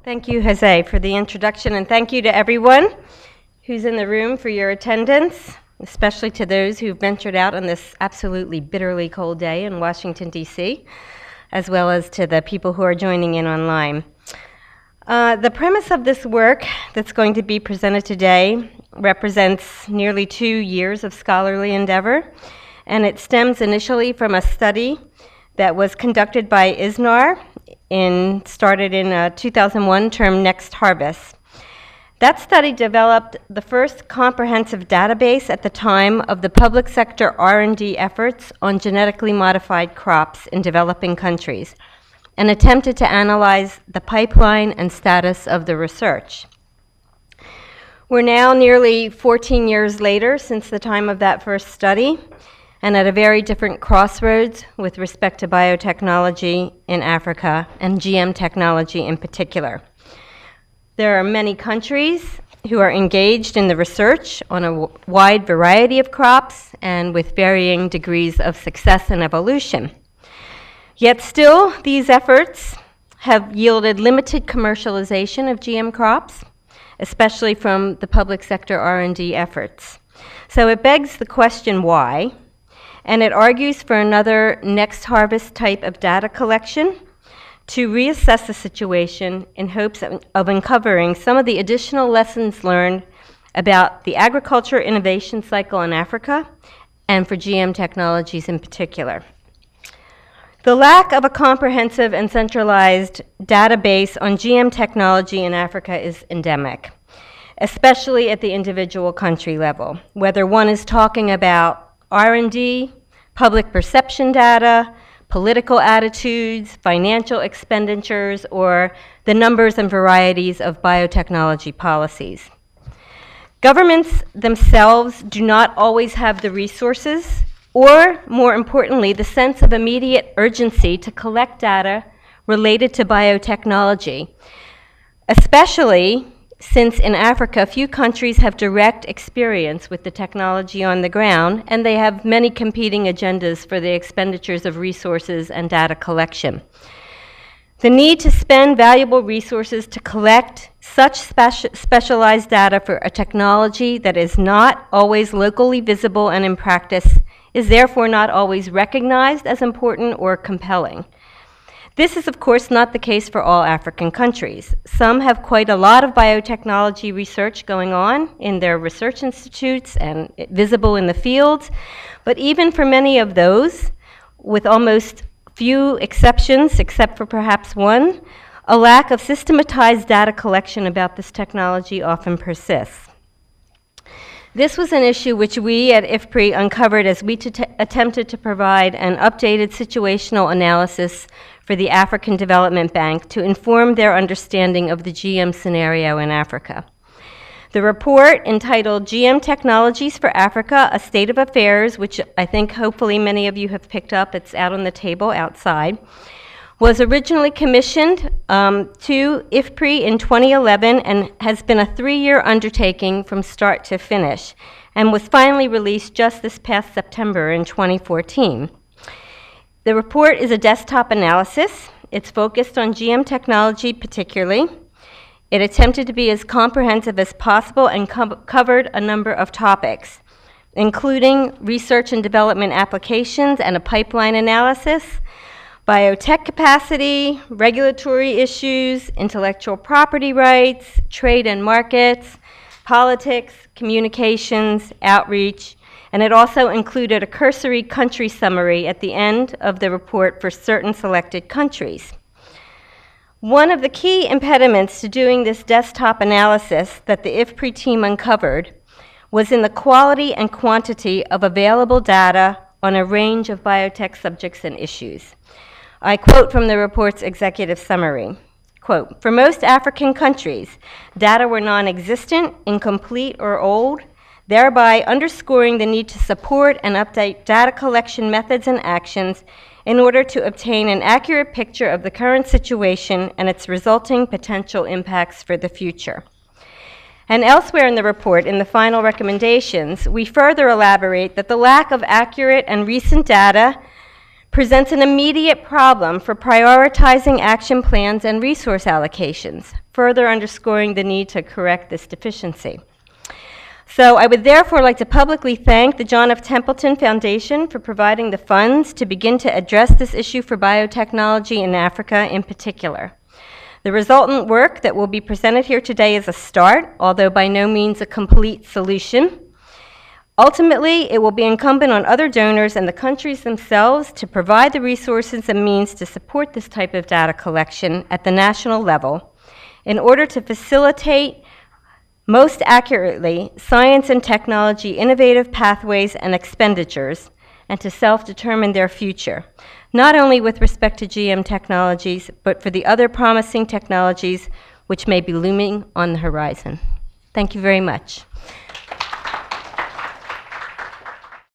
Thank you, Jose, for the introduction, and thank you to everyone who's in the room for your attendance, especially to those who've ventured out on this absolutely bitterly cold day in Washington, D.C., as well as to the people who are joining in online. The premise of this work that's going to be presented today represents nearly 2 years of scholarly endeavor, and it stems initially from a study that was conducted by ISNAR started in 2001, termed Next Harvest. That study developed the first comprehensive database at the time of the public sector R&D efforts on genetically modified crops in developing countries, and attempted to analyze the pipeline and status of the research. We're now nearly 14 years later since the time of that first study, and at a very different crossroads with respect to biotechnology in Africa and GM technology in particular. There are many countries who are engaged in the research on a wide variety of crops and with varying degrees of success and evolution. Yet still, these efforts have yielded limited commercialization of GM crops, especially from the public sector R&D efforts. So it begs the question why, and it argues for another Next Harvest type of data collection to reassess the situation in hopes of uncovering some of the additional lessons learned about the agriculture innovation cycle in Africa and for GM technologies in particular. The lack of a comprehensive and centralized database on GM technology in Africa is endemic, especially at the individual country level, whether one is talking about R&D, public perception data, political attitudes, financial expenditures, or the numbers and varieties of biotechnology policies. Governments themselves do not always have the resources or, more importantly, the sense of immediate urgency to collect data related to biotechnology, especially since in Africa, few countries have direct experience with the technology on the ground, and they have many competing agendas for the expenditures of resources and data collection. The need to spend valuable resources to collect such specialized data for a technology that is not always locally visible and in practice is therefore not always recognized as important or compelling. This is, of course, not the case for all African countries. Some have quite a lot of biotechnology research going on in their research institutes and visible in the fields, but even for many of those, with almost few exceptions, except for perhaps one, a lack of systematized data collection about this technology often persists. This was an issue which we at IFPRI uncovered as we attempted to provide an updated situational analysis for the African Development Bank to inform their understanding of the GM scenario in Africa. The report, entitled GM Technologies for Africa, A State of Affairs, which I think hopefully many of you have picked up, it's out on the table outside, was originally commissioned to IFPRI in 2011 and has been a 3-year undertaking from start to finish, and was finally released just this past September in 2014. The report is a desktop analysis. It's focused on GM technology particularly. It attempted to be as comprehensive as possible and covered a number of topics, including research and development applications and a pipeline analysis, biotech capacity, regulatory issues, intellectual property rights, trade and markets, politics, communications, outreach, and it also included a cursory country summary at the end of the report for certain selected countries. One of the key impediments to doing this desktop analysis that the IFPRI team uncovered was in the quality and quantity of available data on a range of biotech subjects and issues. I quote from the report's executive summary, quote, "For most African countries, data were non-existent, incomplete, or old, thereby underscoring the need to support and update data collection methods and actions in order to obtain an accurate picture of the current situation and its resulting potential impacts for the future." And elsewhere in the report, in the final recommendations, we further elaborate that the lack of accurate and recent data presents an immediate problem for prioritizing action plans and resource allocations, further underscoring the need to correct this deficiency. So I would therefore like to publicly thank the John F. Templeton Foundation for providing the funds to begin to address this issue for biotechnology in Africa in particular. The resultant work that will be presented here today is a start, although by no means a complete solution. Ultimately, it will be incumbent on other donors and the countries themselves to provide the resources and means to support this type of data collection at the national level in order to facilitate most accurately science and technology innovative pathways and expenditures, and to self-determine their future, not only with respect to GM technologies, but for the other promising technologies which may be looming on the horizon. Thank you very much.